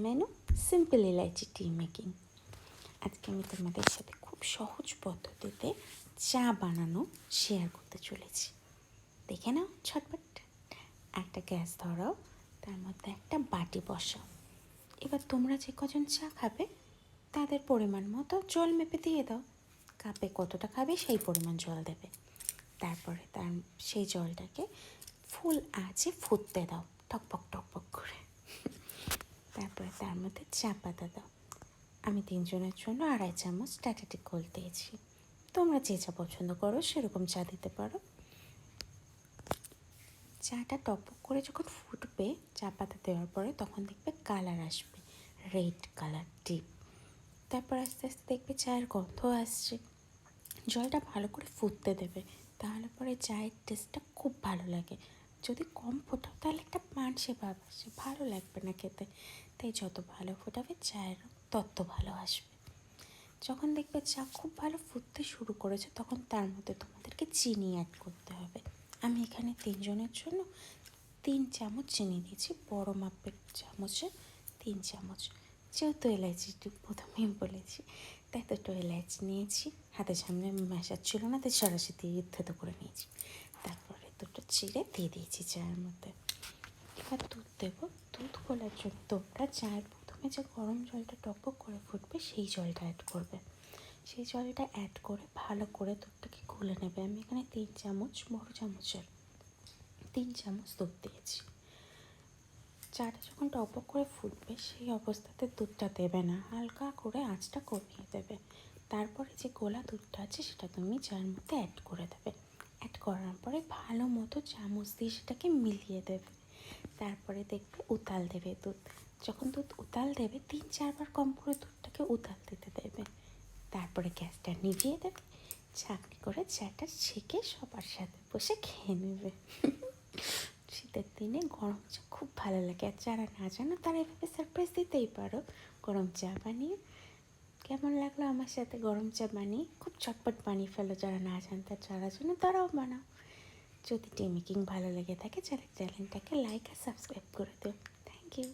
Menu simple ইলাইচি টি making. আজকে আমি তোমাদের সাথে খুব সহজ পদ্ধতিতে চা বানানো শেয়ার করতে চলেছি। দেখে নাও ঝটপট। একটা গ্যাস ধরাও, তার মধ্যে একটা বাটি বসাও। এবার তোমরা যে কজন চা খাবে তাদের পরিমাণ মতো জল মেপে দিয়ে দাও। কাপে কতটা খাবে সেই পরিমাণ জল দেবে। তারপরে সেই জলটাকে ফুল আঁচে ফুটতে দাও, টকবক টকবক করে। তারপরে তার মধ্যে চা পাতা দাও। আমি 3 জনের জন্য 2.5 চামচ টাটা টি গোল্ড দিয়েছি। তোমরা যে চা পছন্দ করো সেরকম চা দিতে পারো। চাটা টকবক করে যখন ফুটবে চা পাতা দেওয়ার পরে, তখন দেখবে কালার আসবে, রেড কালার ডিপ। তারপর আস্তে আস্তে দেখবে চায়ের গন্ধ আসছে। জলটা ভালো করে ফুটতে দেবে, তাহলে পরে চায়ের টেস্টটা খুব ভালো লাগে। যদি কম ফোটাও তাহলে একটা পানসে ভাব আসে, ভালো লাগবে না খেতে। তাই যত ভালো ফোটাবে চায়ের তত ভালো আসবে। যখন দেখবে চা খুব ভালো ফুটতে শুরু করেছে, তখন তার মধ্যে তোমাদেরকে চিনি অ্যাড করতে হবে। আমি এখানে 3 জনের জন্য 3 চামচ চিনি দিয়েছি, বড় মাপের চামচে 3 চামচ। যেহেতু এলাইচিটি প্রথমেই বলেছি, তাই দুটো এলাচ নিয়েছি। হাতের সামনে মেশার ছিল না, তাই সরাসরি দিয়ে থেতো করে নিয়েছি। তারপরে দুটো চিড়ে দিয়ে দিয়েছি চায়ের মধ্যে। এবার দুধ দেবো। দুধ খোলার জন্য তোমরা চায়ের প্রথমে যে গরম জলটা টকবক করে ফুটবে সেই জলটা অ্যাড করবে। সেই জলটা অ্যাড করে ভালো করে দুধটাকে ঘুলে নেবে। আমি এখানে 3 চামচ, বড় চামচের 3 চামচ দুধ দিয়েছি। চাটা যখন টকবক করে ফুটবে সেই অবস্থাতে দুধটা দেবে না, হালকা করে আঁচটা কমিয়ে দেবে। তারপরে যে গোলা দুধটা আছে সেটা তুমি চায়ের মধ্যে অ্যাড করে দেবে। অ্যাড করার পরে ভালো মতো চামচ দিয়ে সেটাকে মিলিয়ে দেবে। তারপরে দেখবে উতাল দেবে দুধ। যখন দুধ উতাল দেবে 3-4 বার কম করে দুধটাকে উতাল দিতে দেবে। তারপরে গ্যাসটা নিভিয়ে দেবে। ছাঁকনি করে চাটা ছেঁকে সবার সাথে বসে খেয়ে নেবে। শীতের দিনে গরম চা খুব ভালো লাগে। আর যারা না জানো তারা এভাবে সারপ্রাইজ দিতেই পারো গরম চা বানিয়ে। কেমন লাগলো আমার সাথে গরম চা বানিয়ে? খুব চটপট বানিয়ে ফেলো। যারা না জানতে যারা জানো তারাও বানাও। যদি টি মেকিং ভালো লেগে থাকে চ্যানেলটাকে লাইক আর সাবস্ক্রাইব করে দিও। Thank you.